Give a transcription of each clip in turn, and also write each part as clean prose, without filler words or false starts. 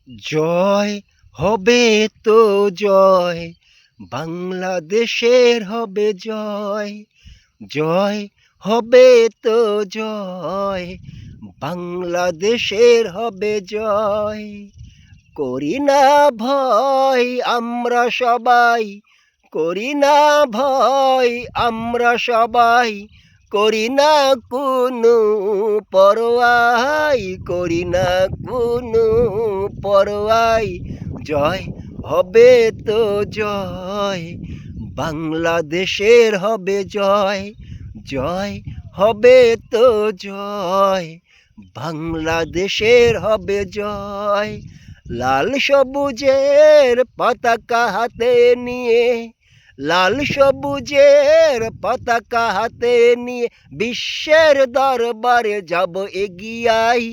জয় হবে তো জয়, বাংলাদেশের হবে জয়। জয় হবে তো জয়, বাংলাদেশের হবে জয়। করি না ভয় আমরা সবাই, করি না ভয় আমরা সবাই, করি না কোনো পরোয়াই, করি না কোনো পরোয়াই। জয় হবে তো জয়, বাংলাদেশের হবে জয়। জয় হবে তো জয়, বাংলাদেশের হবে জয়। লাল সবুজের পতাকা হাতে নিয়ে, লাল সবুজের পতাকা হাতে নিয়ে বিশ্বের দরবারে যাব এগিয়াই,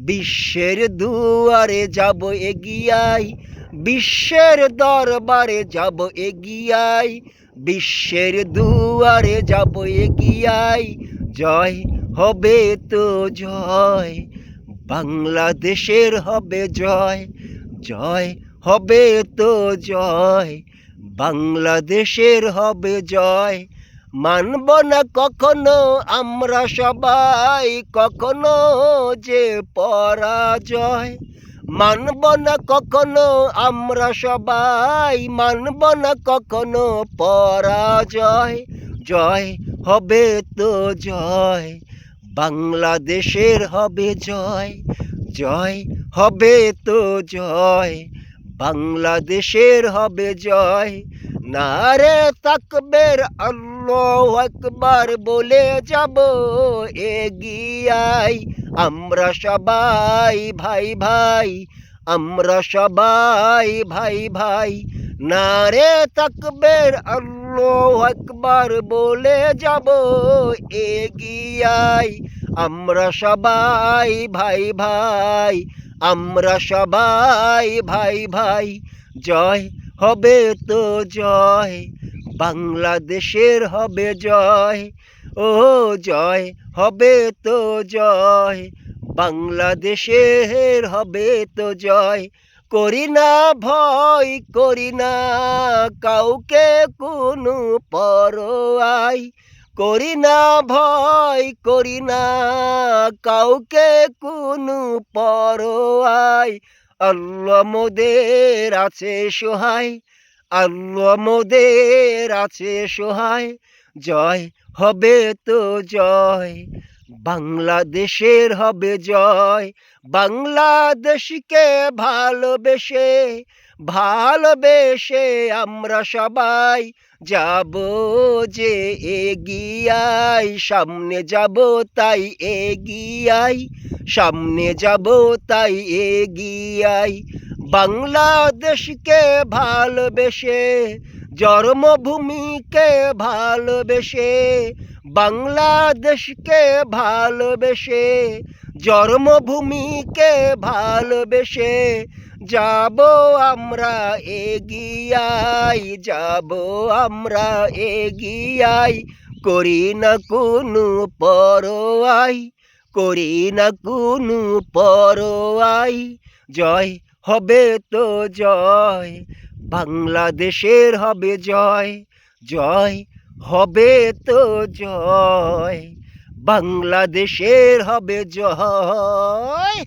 বিশ্বের দুয়ারে যাব এগিয়াই, বিশ্বের দরবারে যাব এগিয়াই, বিশ্বের দুয়ারে যাব এগিয়াই। জয় হবে তো জয়, বাংলাদেশের হবে জয়। জয় হবে তো জয়, বাংলাদেশের হবে জয়। মানব না কখনো আমরা সবাই কখনো যে পরাজয়, মানব না কখনো আমরা সবাই, মানব না কখনো পরাজয়। জয় হবে তো জয়, বাংলাদেশের হবে জয়। জয় হবে তো জয়, বাংলাদেশের হবে জয়। নারে তাকবীর আল্লাহু আকবার বলে যাব এগিয়াই, আমরা সবাই ভাই ভাই, আমরা সবাই ভাই ভাই। নারে তাকবীর আল্লাহু আকবার বলে যাব এগিয়াই, আমরা সবাই ভাই ভাই, আমরা সবাই ভাই ভাই। জয় হবে তো জয়, বাংলাদেশের হবে জয়। ও জয় হবে তো জয়, বাংলাদেশের হবে তো জয়। করি না ভয়, করি না কাউকে কোনো পরোয়াই, করি না ভয়, করি না কাউকে কোনো পরোয়াই। আল্লাহ মোদের আছে সহায়, আল্লাহ মোদের আছে সহায়। জয় হবে তো জয়, বাংলাদেশের হবে জয়। বাংলাদেশকে ভালোবেসে, ভালোবেসে আমরা সবাই যাব যে এগিয়াই, সামনে যাব তাই এগিয়াই, সামনে যাব তাই এগিয়াই। বাংলাদেশকে ভালোবেসে, জন্মভূমিকে ভালোবেসে, বাংলাদেশকে ভালোবেসে, জন্মভূমিকে ভালোবেসে যাব আমরা এগিয়াই, যাব আমরা এগিয়াই। করি না কোনো পরোয়াই, করি না কোনো পরোয়াই। জয় হবে তো জয়, বাংলাদেশের হবে জয়। জয় হবে তো জয়, বাংলাদেশের হবে জয়।